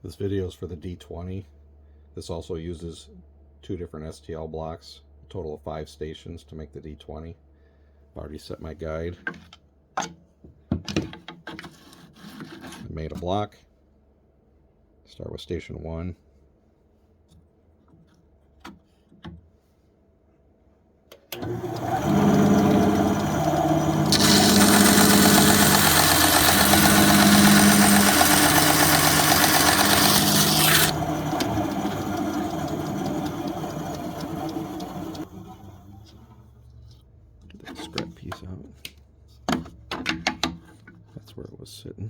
This video is for the D20. This also uses 2 different STL blocks, a total of 5 stations to make the D20. I've already set my guide. I made a block. Start with station 1. Get that scrap piece out. That's where it was sitting.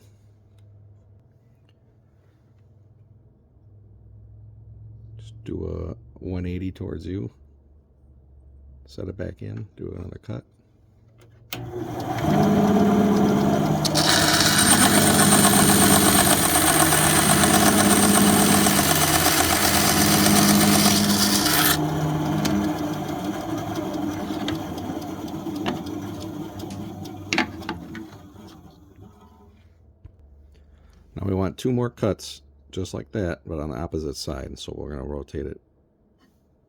Just do a 180 towards you. Set it back in, do another cut. Now we want 2 more cuts just like that, but on the opposite side. So we're going to rotate it.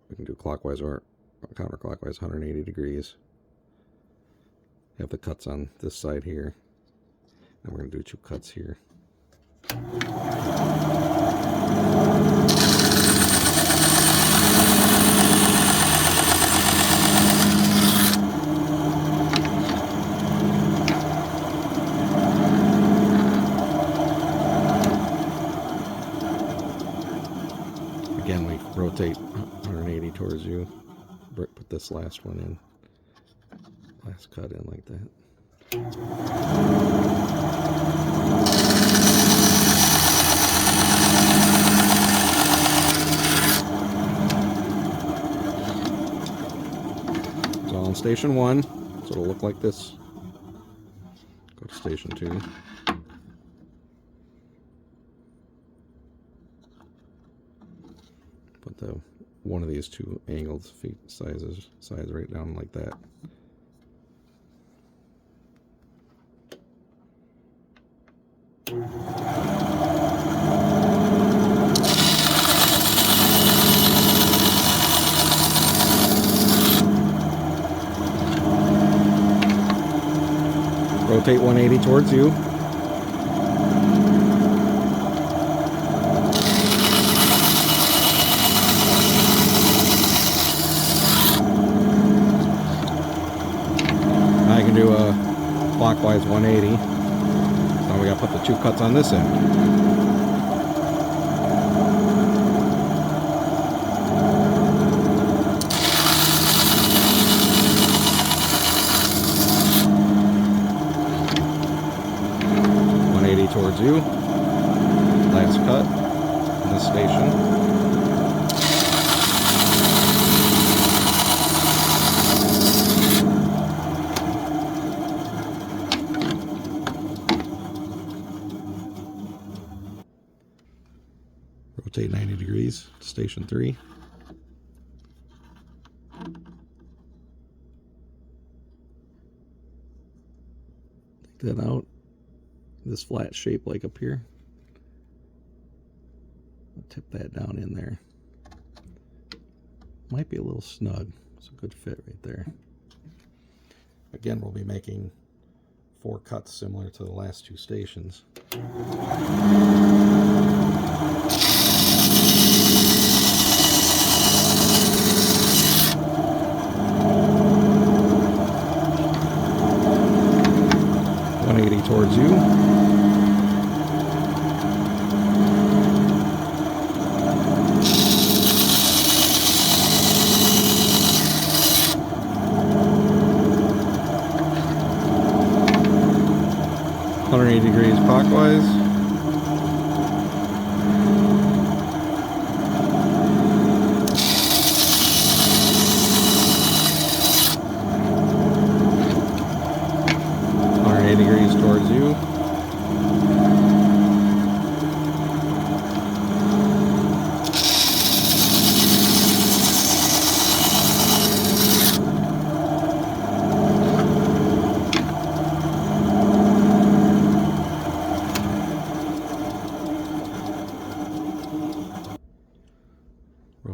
We can do clockwise or counterclockwise, 180 degrees. Have the cuts on this side here, and we're going to do 2 cuts here. Again, we rotate 180 towards you. Put this last one in, last cut in like that. It's all in station 1, so it'll look like this. Go to station 2. Put the one of these 2 angled feet sides right down like that. Rotate 180 towards you. I can do a clockwise 180. Now we gotta put the 2 cuts on this end. Towards you. Last cut in this station. Rotate 90 degrees to station 3. Take that out. This flat shape like up here. I'll tip that down in there. Might be a little snug. It's a good fit right there. Again, we'll be making 4 cuts similar to the last 2 stations. Towards you. Degrees clockwise. Degrees towards you.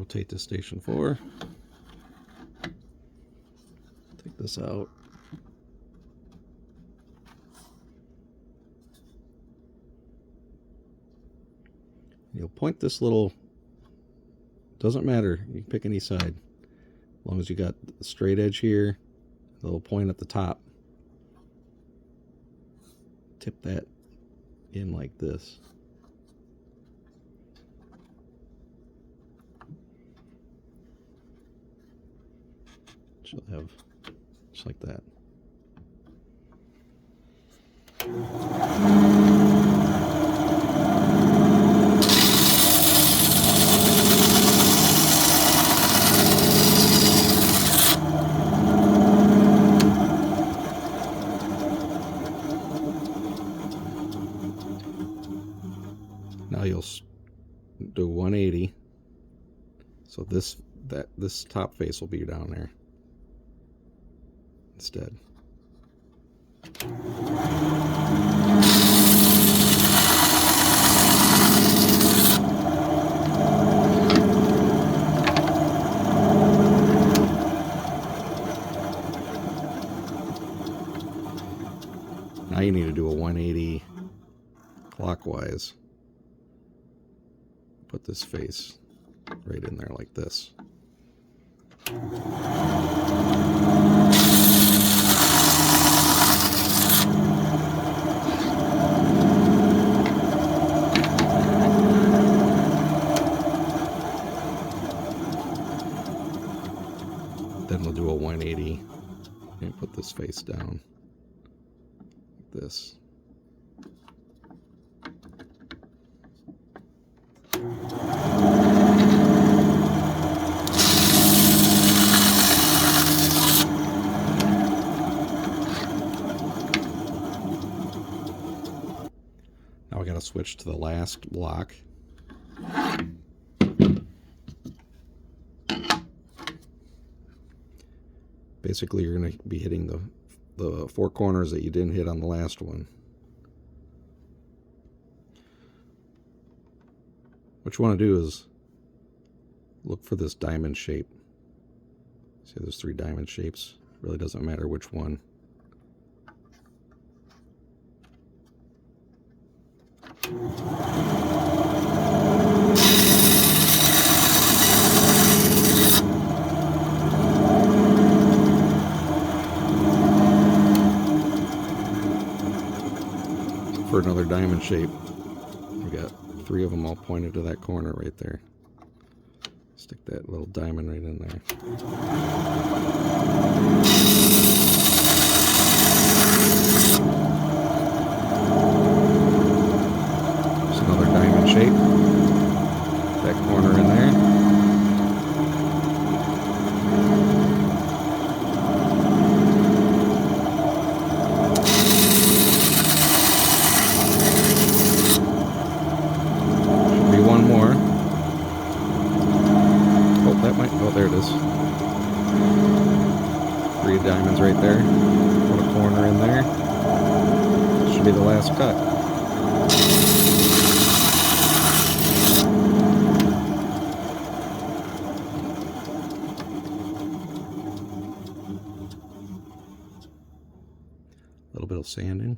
rotate to station 4. Take this out. You'll point this little, doesn't matter, you can pick any side. As long as you got the straight edge here, the little point at the top. Tip that in like this. She'll have just like that. Now you'll do 180. So this top face will be down there instead. Now you need to do a 180 clockwise. Put this face right in there like this. Then we'll do a 180 and put this face down like this. Now we got to switch to the last block. Basically, you're going to be hitting the four corners that you didn't hit on the last one. What you want to do is look for this diamond shape. See, there's 3 diamond shapes. Really doesn't matter which one. For another diamond shape, we got 3 of them all pointed to that corner right there. Stick that little diamond right in there. There's another diamond shape. That corner in there. One more. Oh, that might. Oh, there it is. 3 diamonds right there. Put a corner in there. Should be the last cut. A little bit of sanding.